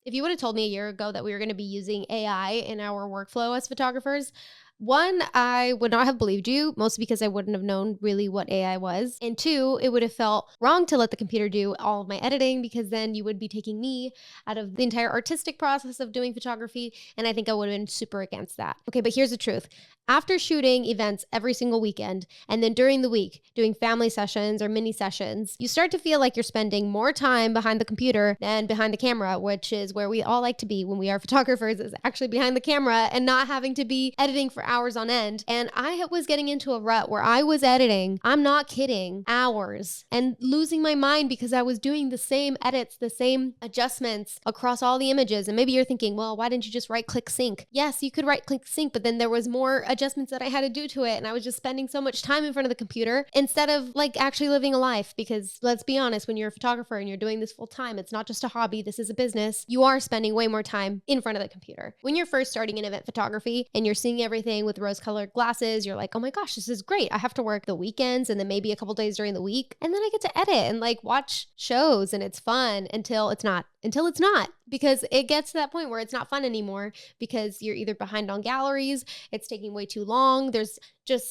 If you would have told me a year ago that we were going to be using AI in our workflow as photographers, one, I would not have believed you, mostly because I wouldn't have known really what AI was. And two, it would have felt wrong to let the computer do all of my editing because then you would be taking me out of the entire artistic process of doing photography. And I think I would have been super against that. Okay, but here's the truth. After shooting events every single weekend, and then during the week, doing family sessions or mini sessions, you start to feel like you're spending more time behind the computer than behind the camera, which is where we all like to be when we are photographers, is actually behind the camera and not having to be editing for hours on end. And I was getting into a rut where I was editing, I'm not kidding, hours, and losing my mind because I was doing the same edits, the same adjustments across all the images. And maybe you're thinking, well, why didn't you just right-click sync? Yes, you could right-click sync, but then there was more adjustments that I had to do to it, and I was just spending so much time in front of the computer instead of like actually living a life. Because let's be honest, when you're a photographer and you're doing this full time, it's not just a hobby, this is a business. You are spending way more time in front of the computer. When you're first starting in event photography and you're seeing everything with rose-colored glasses, you're like, oh my gosh, this is great. I have to work the weekends and then maybe a couple days during the week, and then I get to edit and like watch shows, and it's fun until it's not. Because it gets to that point where it's not fun anymore because you're either behind on galleries, it's taking way too long,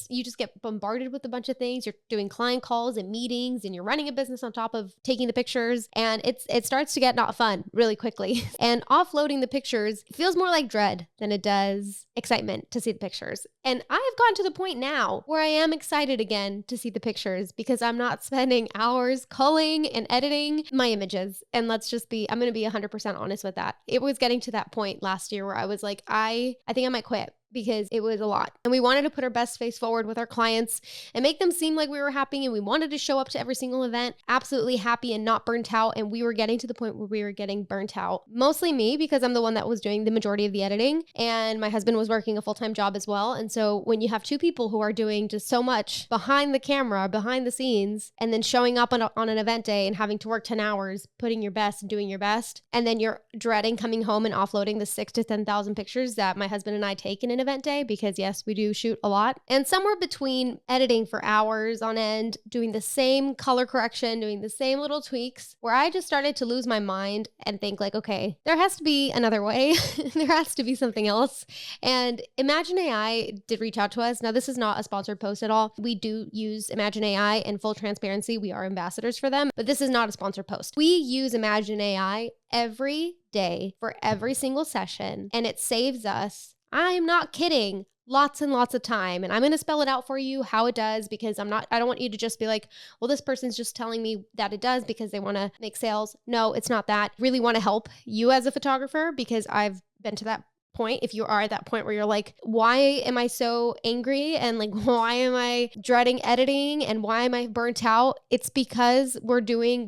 you just get bombarded with a bunch of things. You're doing client calls and meetings, and you're running a business on top of taking the pictures, and it starts to get not fun really quickly. And offloading the pictures feels more like dread than it does excitement to see the pictures. And I have gotten to the point now where I am excited again to see the pictures because I'm not spending hours culling and editing my images. And I'm going to be 100% honest with that. It was getting to that point last year where I was like, I think I might quit, because it was a lot. And we wanted to put our best face forward with our clients and make them seem like we were happy, and we wanted to show up to every single event absolutely happy and not burnt out. And we were getting to the point where we were getting burnt out. Mostly me, because I'm the one that was doing the majority of the editing, and my husband was working a full-time job as well. And so when you have two people who are doing just so much behind the camera, behind the scenes, and then showing up on an event day and having to work 10 hours, putting your best and doing your best, and then you're dreading coming home and offloading the 6,000 to 10,000 pictures that my husband and I take in an event day, because yes, we do shoot a lot. And somewhere between editing for hours on end, doing the same color correction, doing the same little tweaks, where I just started to lose my mind and think like, okay, there has to be another way. There has to be something else. And Imagen AI did reach out to us. Now, this is not a sponsored post at all. We do use Imagen AI, in full transparency. We are ambassadors for them, but this is not a sponsored post. We use Imagen AI every day for every single session, and it saves us, I'm not kidding, lots and lots of time. And I'm going to spell it out for you how it does, because I don't want you to just be like, well, this person's just telling me that it does because they want to make sales. No, it's not that. Really want to help you as a photographer, because I've been to that point. If you are at that point where you're like, why am I so angry? And like, why am I dreading editing? And why am I burnt out? It's because we're doing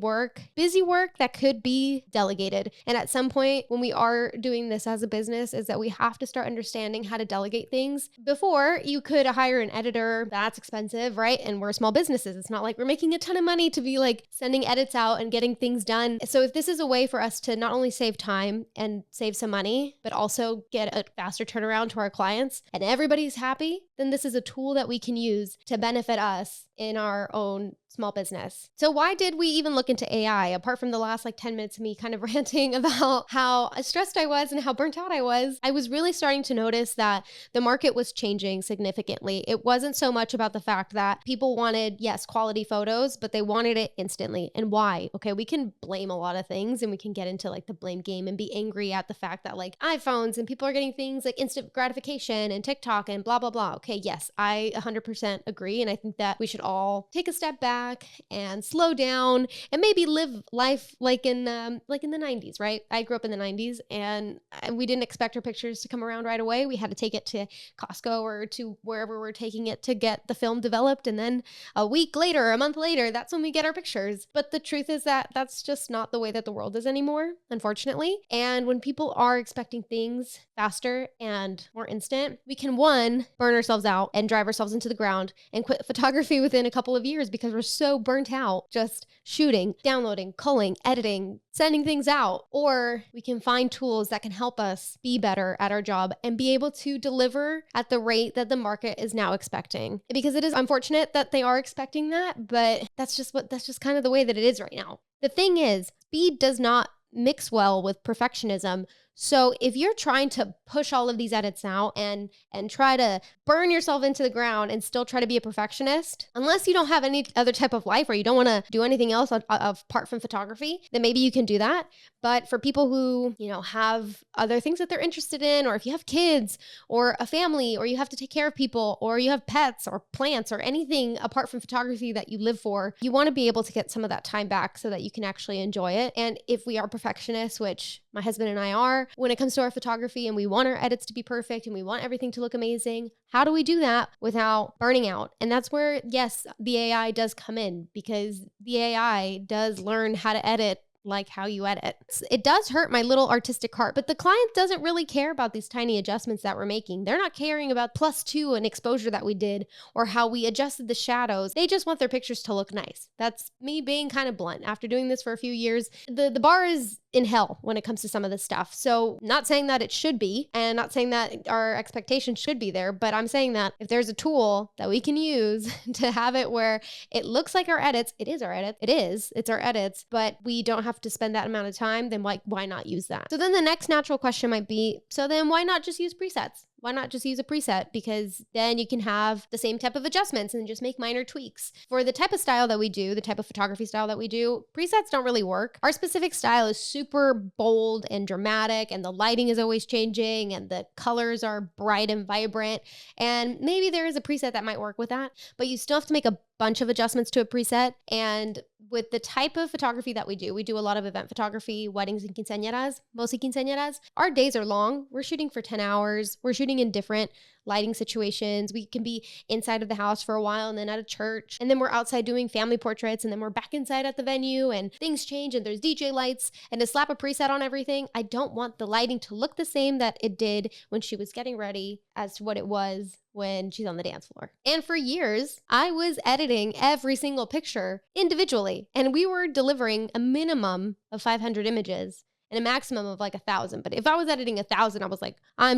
busy work that could be delegated. And at some point when we are doing this as a business, is that we have to start understanding how to delegate things. Before, you could hire an editor. That's expensive, right? And we're small businesses. It's not like we're making a ton of money to be like sending edits out and getting things done. So if this is a way for us to not only save time and save some money, but also get a faster turnaround to our clients, and everybody's happy, then this is a tool that we can use to benefit us in our own small business. So why did we even look into AI, apart from the last like 10 minutes of me kind of ranting about how stressed I was and how burnt out I was? I was really starting to notice that the market was changing significantly. It wasn't so much about the fact that people wanted, yes, quality photos, but they wanted it instantly. And why? Okay, we can blame a lot of things, and we can get into like the blame game and be angry at the fact that like iPhones and people are getting things like instant gratification and TikTok and blah, blah, blah. Okay, yes, I 100% agree. And I think that we should all take a step back and slow down and maybe live life like in the 90s, right? I grew up in the 90s, and we didn't expect our pictures to come around right away. We had to take it to Costco or to wherever we're taking it to get the film developed. And then a week later, a month later, that's when we get our pictures. But the truth is that that's just not the way that the world is anymore, unfortunately. And when people are expecting things faster and more instant, we can, one, burn ourselves out and drive ourselves into the ground and quit photography within a couple of years because we're so burnt out just shooting, downloading, culling, editing, sending things out. Or we can find tools that can help us be better at our job and be able to deliver at the rate that the market is now expecting. Because it is unfortunate that they are expecting that, but that's just kind of the way that it is right now. The thing is, speed does not mix well with perfectionism. So if you're trying to push all of these edits out and try to burn yourself into the ground and still try to be a perfectionist, unless you don't have any other type of life or you don't want to do anything else apart from photography, then maybe you can do that. But for people who, have other things that they're interested in, or if you have kids or a family, or you have to take care of people, or you have pets or plants or anything apart from photography that you live for, you want to be able to get some of that time back so that you can actually enjoy it. And if we are perfectionists, which my husband and I are, when it comes to our photography, and we want our edits to be perfect and we want everything to look amazing, how do we do that without burning out? And that's where, yes, the AI does come in, because the AI does learn how to edit like how you edit. It does hurt my little artistic heart, but the client doesn't really care about these tiny adjustments that we're making. They're not caring about +2 an exposure that we did or how we adjusted the shadows. They just want their pictures to look nice. That's me being kind of blunt. After doing this for a few years, the bar is in hell when it comes to some of this stuff. So not saying that it should be, and not saying that our expectations should be there, but I'm saying that if there's a tool that we can use to have it where it looks like our edits, it's our edits, but we don't have to spend that amount of time, then why not use that? So then the next natural question might be, so then why not just use presets? Why not just use a preset? Because then you can have the same type of adjustments and just make minor tweaks. For the type of style that we do, the type of photography style that we do, presets don't really work. Our specific style is super bold and dramatic, and the lighting is always changing, and the colors are bright and vibrant. And maybe there is a preset that might work with that, but you still have to make a bunch of adjustments to a preset. And with the type of photography that we do a lot of event photography, weddings and quinceañeras, mostly quinceañeras. Our days are long. We're shooting for 10 hours. We're shooting in different lighting situations. We can be inside of the house for a while and then at a church. And then we're outside doing family portraits, and then we're back inside at the venue, and things change and there's DJ lights. And to slap a preset on everything, I don't want the lighting to look the same that it did when she was getting ready as to what it was when she's on the dance floor. And for years, I was editing every single picture individually, and we were delivering a minimum of 500 images and a maximum of like 1,000. But if I was editing 1,000, I was like, I'm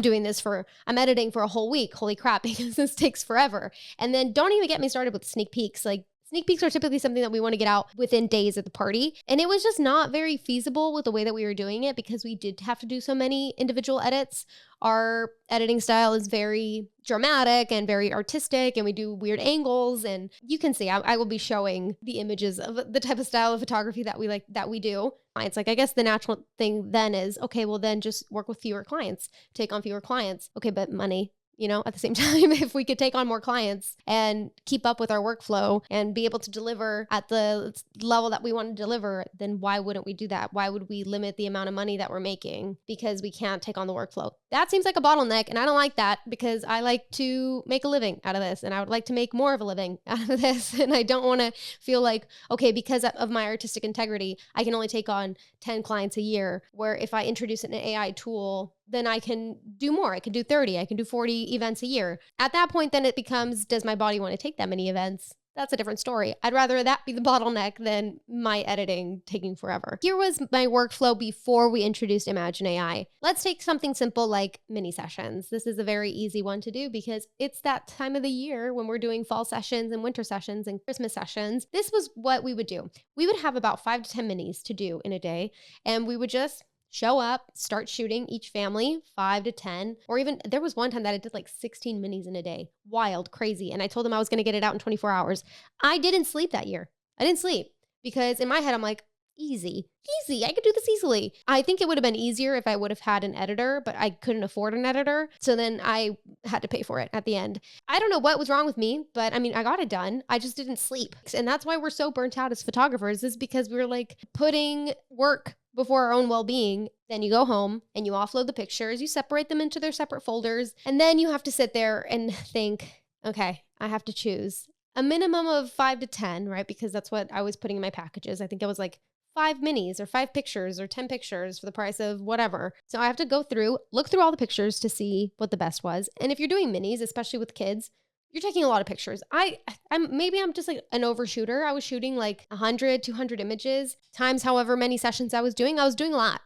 editing for a whole week. Holy crap, because this takes forever. And then don't even get me started with sneak peeks. Like, sneak peeks are typically something that we want to get out within days at the party. And it was just not very feasible with the way that we were doing it, because we did have to do so many individual edits. Our editing style is very dramatic and very artistic, and we do weird angles. And you can see, I will be showing the images of the type of style of photography that we do. It's like, I guess the natural thing then is, okay, well then just work with fewer clients, take on fewer clients. Okay, but money. At the same time, if we could take on more clients and keep up with our workflow and be able to deliver at the level that we want to deliver, then why wouldn't we do that? Why would we limit the amount of money that we're making because we can't take on the workflow? That seems like a bottleneck, and I don't like that, because I like to make a living out of this, and I would like to make more of a living out of this. And I don't want to feel like, okay, because of my artistic integrity, I can only take on 10 clients a year, where if I introduce an AI tool, then I can do more. I can do 30, I can do 40 events a year. At that point, then it becomes, does my body want to take that many events? That's a different story. I'd rather that be the bottleneck than my editing taking forever. Here was my workflow before we introduced Imagen AI. Let's take something simple like mini sessions. This is a very easy one to do, because it's that time of the year when we're doing fall sessions and winter sessions and Christmas sessions. This was what we would do. We would have about 5 to 10 minis to do in a day, and we would just show up, start shooting each family, 5 to 10, or even there was one time that I did like 16 minis in a day. Wild, crazy. And I told them I was going to get it out in 24 hours. I didn't sleep that year. I didn't sleep, because in my head, I'm like, easy, I could do this easily. I think it would have been easier if I would have had an editor, but I couldn't afford an editor. So then I had to pay for it at the end. I don't know what was wrong with me, but I mean, I got it done. I just didn't sleep. And that's why we're so burnt out as photographers, is because we're like putting work before our own well-being. Then you go home and you offload the pictures, you separate them into their separate folders, and then you have to sit there and think, okay, I have to choose a minimum of 5 to 10, right? Because that's what I was putting in my packages. I think it was like 5 minis or 5 pictures or 10 pictures for the price of whatever. So I have to go through, look through all the pictures to see what the best was. And if you're doing minis, especially with kids, you're taking a lot of pictures. I'm just like an overshooter. I was shooting like 100, 200 images times however many sessions I was doing a lot.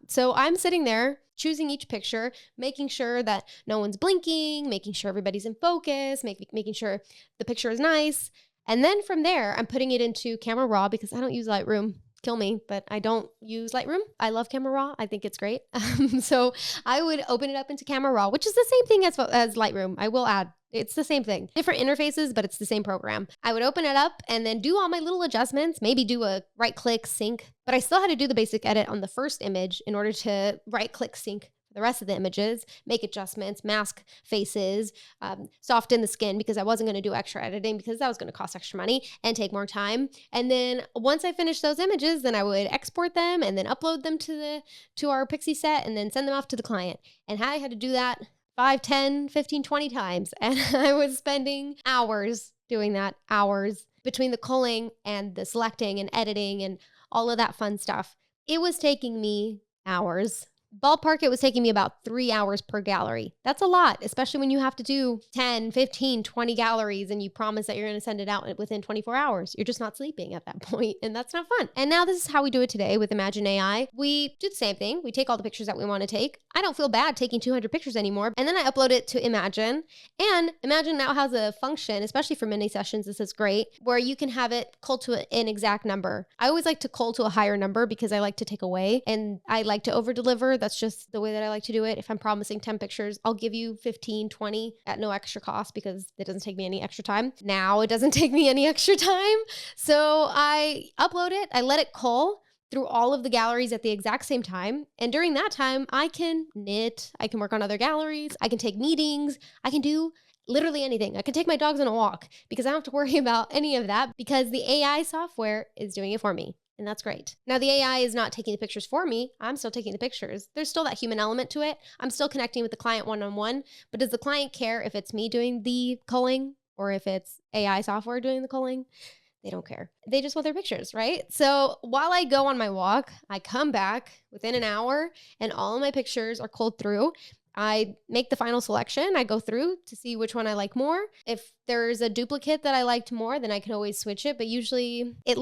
So I'm sitting there choosing each picture, making sure that no one's blinking, making sure everybody's in focus, making sure the picture is nice. And then from there, I'm putting it into Camera Raw, because I don't use Lightroom. kill me, but I don't use Lightroom. I love Camera Raw. I think it's great. So I would open it up into Camera Raw, which is the same thing as Lightroom. I will add. It's the same thing. Different interfaces, but it's the same program. I would open it up and then do all my little adjustments, maybe do a right click sync, but I still had to do the basic edit on the first image in order to right click sync the rest of the images, make adjustments, mask faces, soften the skin because I wasn't going to do extra editing because that was going to cost extra money and take more time. And then once I finished those images, then I would export them and then upload them to our Pixie set and then send them off to the client. And I had to do that 5, 10, 15, 20 times. And I was spending hours doing that, hours between the culling and the selecting and editing and all of that fun stuff. It was taking me hours. Ballpark, it was taking me about 3 hours per gallery. That's a lot, especially when you have to do 10, 15, 20 galleries and you promise that you're going to send it out within 24 hours. You're just not sleeping at that point, and that's not fun. And now this is how we do it today with Imagen AI. We do the same thing. We take all the pictures that we want to take. I don't feel bad taking 200 pictures anymore. And then I upload it to Imagen. And Imagen now has a function, especially for mini sessions, this is great, where you can have it cull to an exact number. I always like to cull to a higher number because I like to take away and I like to over deliver. That's just the way that I like to do it. If I'm promising 10 pictures, I'll give you 15, 20 at no extra cost because it doesn't take me any extra time. Now it doesn't take me any extra time. So I upload it, I let it cull through all of the galleries at the exact same time. And during that time, I can knit, I can work on other galleries, I can take meetings, I can do literally anything. I can take my dogs on a walk because I don't have to worry about any of that because the AI software is doing it for me. And that's great. Now, the AI is not taking the pictures for me. I'm still taking the pictures. There's still that human element to it. I'm still connecting with the client one-on-one. But does the client care if it's me doing the culling or if it's AI software doing the culling? They don't care. They just want their pictures, right? So while I go on my walk, I come back within an hour and all of my pictures are culled through. I make the final selection. I go through to see which one I like more. If there's a duplicate that I liked more, then I can always switch it. But usually it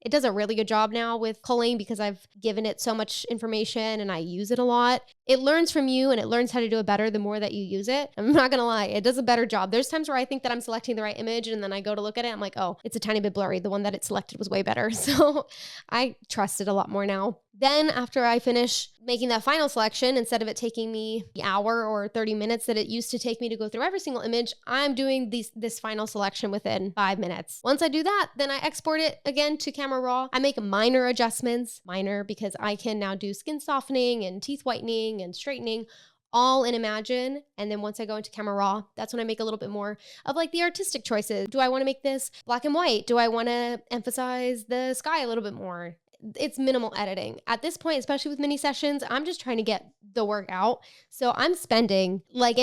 does a really good job now with culling because I've given it so much information and I use it a lot. It learns from you and it learns how to do it better the more that you use it. I'm not gonna lie, it does a better job. There's times where I think that I'm selecting the right image and then I go to look at it, I'm like, oh, it's a tiny bit blurry. The one that it selected was way better. So I trust it a lot more now. Then after I finish making that final selection, instead of it taking me the hour or 30 minutes that it used to take me to go through every single image, I'm doing this final selection within 5 minutes. Once I do that, then I export it again to Camera Raw. I make minor adjustments, minor because I can now do skin softening and teeth whitening and straightening all in Imagen. And then once I go into Camera Raw, that's when I make a little bit more of like the artistic choices. Do I want to make this black and white? Do I want to emphasize the sky a little bit more? It's minimal editing. At this point, especially with mini sessions, I'm just trying to get the work out. So I'm spending like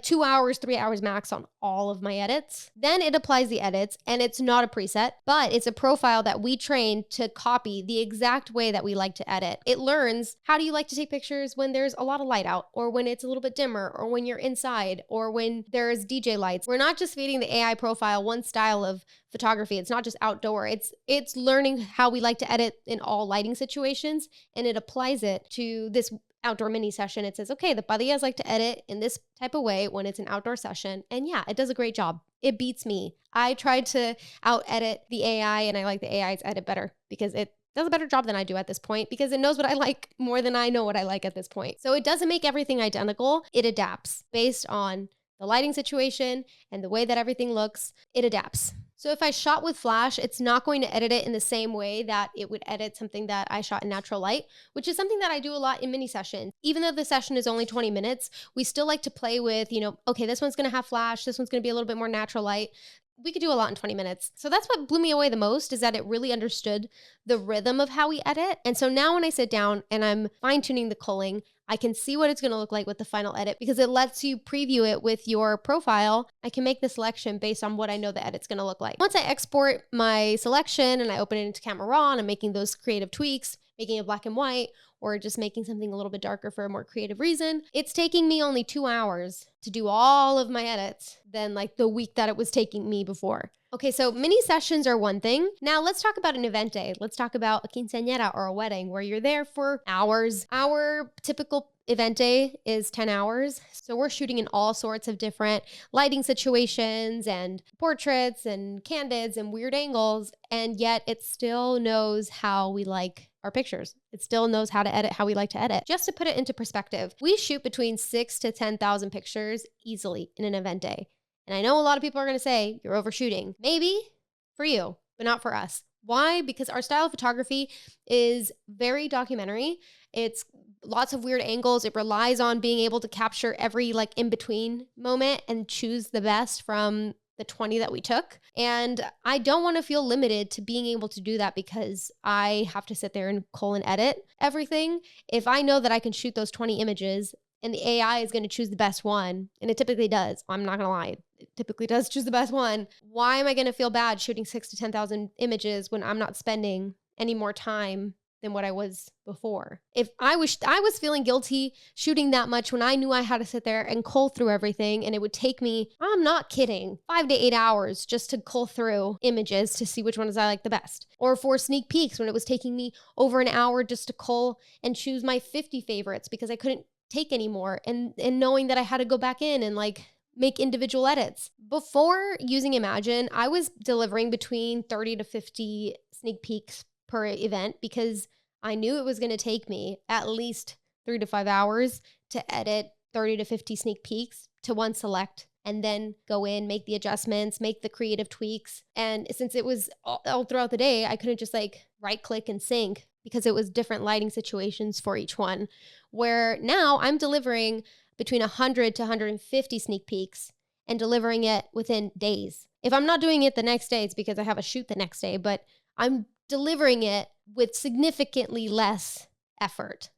2 hours, 3 hours max on all of my edits. Then it applies the edits and it's not a preset, but it's a profile that we train to copy the exact way that we like to edit. It learns how do you like to take pictures when there's a lot of light out or when it's a little bit dimmer or when you're inside or when there's DJ lights. We're not just feeding the AI profile one style of photography. It's not just outdoor. It's learning how we like to edit in all lighting situations, and it applies it to this outdoor mini session. It says, okay, the Padillas like to edit in this type of way when it's an outdoor session. And yeah, it does a great job. It beats me. I tried to out edit the AI and I like the AI's edit better because it does a better job than I do at this point because it knows what I like more than I know what I like at this point. So it doesn't make everything identical. It adapts based on the lighting situation and the way that everything looks. It adapts. So if I shot with flash, it's not going to edit it in the same way that it would edit something that I shot in natural light, which is something that I do a lot in mini sessions. Even though the session is only 20 minutes, we still like to play with, okay, this one's going to have flash, this one's going to be a little bit more natural light. We could do a lot in 20 minutes. So that's what blew me away the most, is that it really understood the rhythm of how we edit. And so now when I sit down and I'm fine-tuning the culling, I can see what it's going to look like with the final edit because it lets you preview it with your profile. I can make the selection based on what I know the edit's going to look like. Once I export my selection and I open it into Camera Raw and I'm making those creative tweaks, making it black and white, or just making something a little bit darker for a more creative reason, it's taking me only 2 hours to do all of my edits than like the week that it was taking me before. Okay, so mini sessions are one thing. Now let's talk about an event day. Let's talk about a quinceañera or a wedding where you're there for hours. Our typical event day is 10 hours. So we're shooting in all sorts of different lighting situations and portraits and candids and weird angles. And yet it still knows how we like our pictures. It still knows how to edit how we like to edit. Just to put it into perspective, we shoot between 6 to 10,000 pictures easily in an event day. And I know a lot of people are going to say you're overshooting. Maybe for you, but not for us. Why? Because our style of photography is very documentary. It's lots of weird angles. It relies on being able to capture every like in between moment and choose the best from the 20 that we took. And I don't want to feel limited to being able to do that because I have to sit there and cull and edit everything. If I know that I can shoot those 20 images and the AI is going to choose the best one, and it typically does, I'm not going to lie, it typically does choose the best one, why am I going to feel bad shooting 6 to 10,000 images when I'm not spending any more time than what I was before? If I was feeling guilty shooting that much when I knew I had to sit there and cull through everything, and it would take me, I'm not kidding, 5 to 8 hours just to cull through images to see which ones I like the best. Or for sneak peeks when it was taking me over an hour just to cull and choose my 50 favorites because I couldn't take anymore, and knowing that I had to go back in and like make individual edits. Before using Imagen, I was delivering between 30 to 50 sneak peeks per event because I knew it was going to take me at least 3 to 5 hours to edit 30 to 50 sneak peeks to one select and then go in, make the adjustments, make the creative tweaks. And since it was all throughout the day, I couldn't just like right click and sync because it was different lighting situations for each one. Where now I'm delivering between 100 to 150 sneak peeks and delivering it within days. If I'm not doing it the next day, it's because I have a shoot the next day, but I'm delivering it with significantly less effort.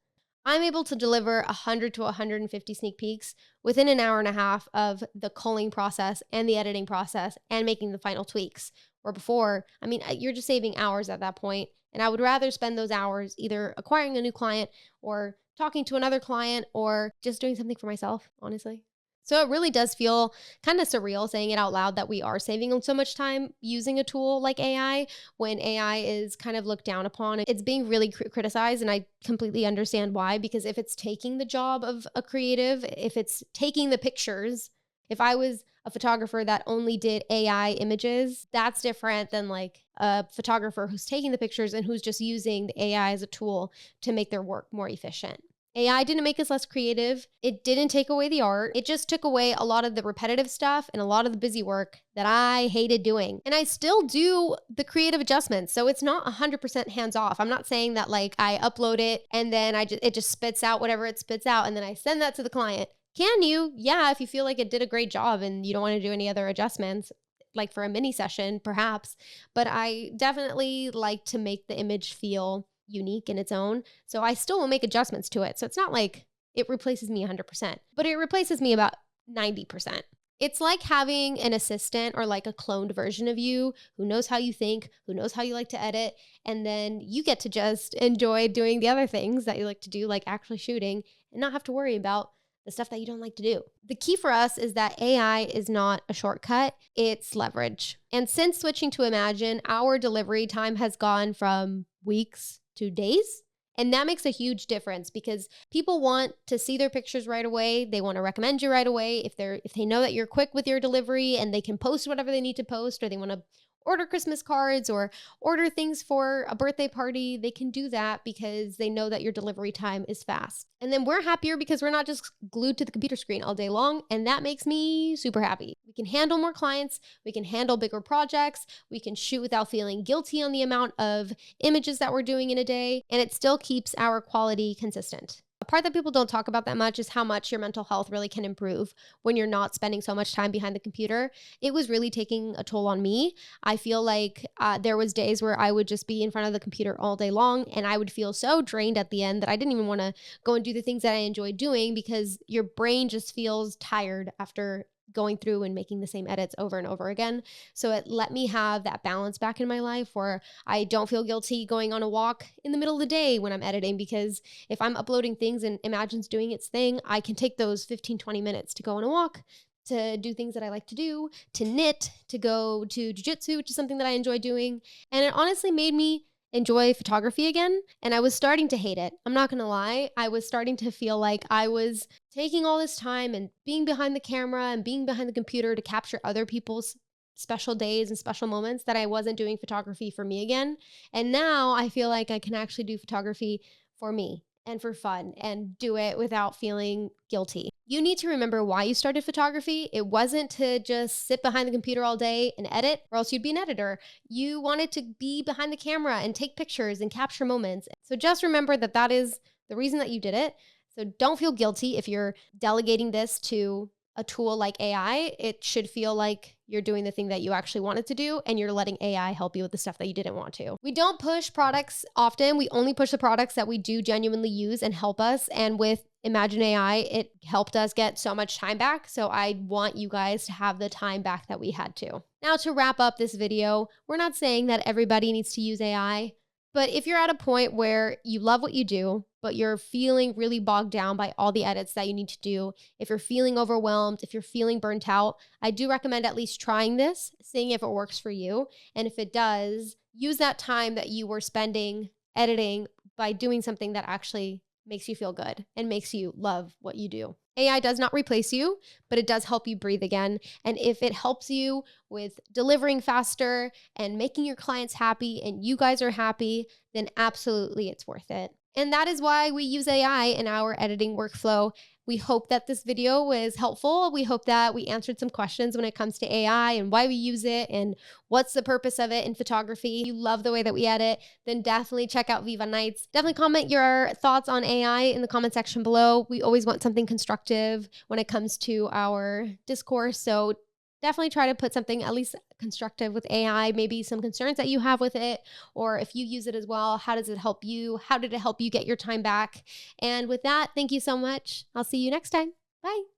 I'm able to deliver 100 to 150 sneak peeks within an hour and a half of the culling process and the editing process and making the final tweaks. Where before, I mean, you're just saving hours at that point. And I would rather spend those hours either acquiring a new client or talking to another client or just doing something for myself, honestly. So it really does feel kind of surreal saying it out loud that we are saving so much time using a tool like AI when AI is kind of looked down upon. It's being really criticized, and I completely understand why, because if it's taking the job of a creative, if it's taking the pictures, if I was a photographer that only did AI images, that's different than like a photographer who's taking the pictures and who's just using the AI as a tool to make their work more efficient. AI didn't make us less creative. It didn't take away the art. It just took away a lot of the repetitive stuff and a lot of the busy work that I hated doing. And I still do the creative adjustments. So it's not 100% hands off. I'm not saying that like I upload it and then it just spits out whatever it spits out and then I send that to the client. Can you? Yeah, if you feel like it did a great job and you don't want to do any other adjustments, like for a mini session, perhaps. But I definitely like to make the image feel unique in its own. So I still will make adjustments to it. So it's not like it replaces me 100%, but it replaces me about 90%. It's like having an assistant or like a cloned version of you who knows how you think, who knows how you like to edit, and then you get to just enjoy doing the other things that you like to do, like actually shooting, and not have to worry about the stuff that you don't like to do. The key for us is that AI is not a shortcut, it's leverage. And since switching to Imagen, our delivery time has gone from weeks to days. And that makes a huge difference because people want to see their pictures right away. They want to recommend you right away. If they know that you're quick with your delivery and they can post whatever they need to post, or they want to order Christmas cards or order things for a birthday party, they can do that because they know that your delivery time is fast. And then we're happier because we're not just glued to the computer screen all day long. And that makes me super happy. We can handle more clients. We can handle bigger projects. We can shoot without feeling guilty on the amount of images that we're doing in a day. And it still keeps our quality consistent. A part that people don't talk about that much is how much your mental health really can improve when you're not spending so much time behind the computer. It was really taking a toll on me. I feel like there was days where I would just be in front of the computer all day long and I would feel so drained at the end that I didn't even want to go and do the things that I enjoyed doing because your brain just feels tired after going through and making the same edits over and over again. So it let me have that balance back in my life where I don't feel guilty going on a walk in the middle of the day when I'm editing, because if I'm uploading things and Imagen's doing its thing, I can take those 15, 20 minutes to go on a walk to do things that I like to do, to knit, to go to jujitsu, which is something that I enjoy doing. And it honestly made me enjoy photography again. And I was starting to hate it. I'm not gonna lie. I was starting to feel like I was taking all this time and being behind the camera and being behind the computer to capture other people's special days and special moments, that I wasn't doing photography for me again. And now I feel like I can actually do photography for me and for fun and do it without feeling guilty. You need to remember why you started photography. It wasn't to just sit behind the computer all day and edit, or else you'd be an editor. You wanted to be behind the camera and take pictures and capture moments. So just remember that that is the reason that you did it. So don't feel guilty if you're delegating this to a tool like AI. It should feel like you're doing the thing that you actually wanted to do, and you're letting AI help you with the stuff that you didn't want to. We don't push products often. We only push the products that we do genuinely use and help us. And with Imagen AI, it helped us get so much time back. So I want you guys to have the time back that we had to. Now, to wrap up this video, we're not saying that everybody needs to use AI, but if you're at a point where you love what you do, but you're feeling really bogged down by all the edits that you need to do, if you're feeling overwhelmed, if you're feeling burnt out, I do recommend at least trying this, seeing if it works for you. And if it does, use that time that you were spending editing by doing something that actually makes you feel good and makes you love what you do. AI does not replace you, but it does help you breathe again. And if it helps you with delivering faster and making your clients happy and you guys are happy, then absolutely it's worth it. And that is why we use AI in our editing workflow. We hope that this video was helpful. We hope that we answered some questions when it comes to AI and why we use it and what's the purpose of it in photography. If you love the way that we edit, then definitely check out Viva Nights. Definitely comment your thoughts on AI in the comment section below. We always want something constructive when it comes to our discourse. So definitely try to put something at least constructive with AI, maybe some concerns that you have with it, or if you use it as well, how does it help you? How did it help you get your time back? And with that, thank you so much. I'll see you next time. Bye.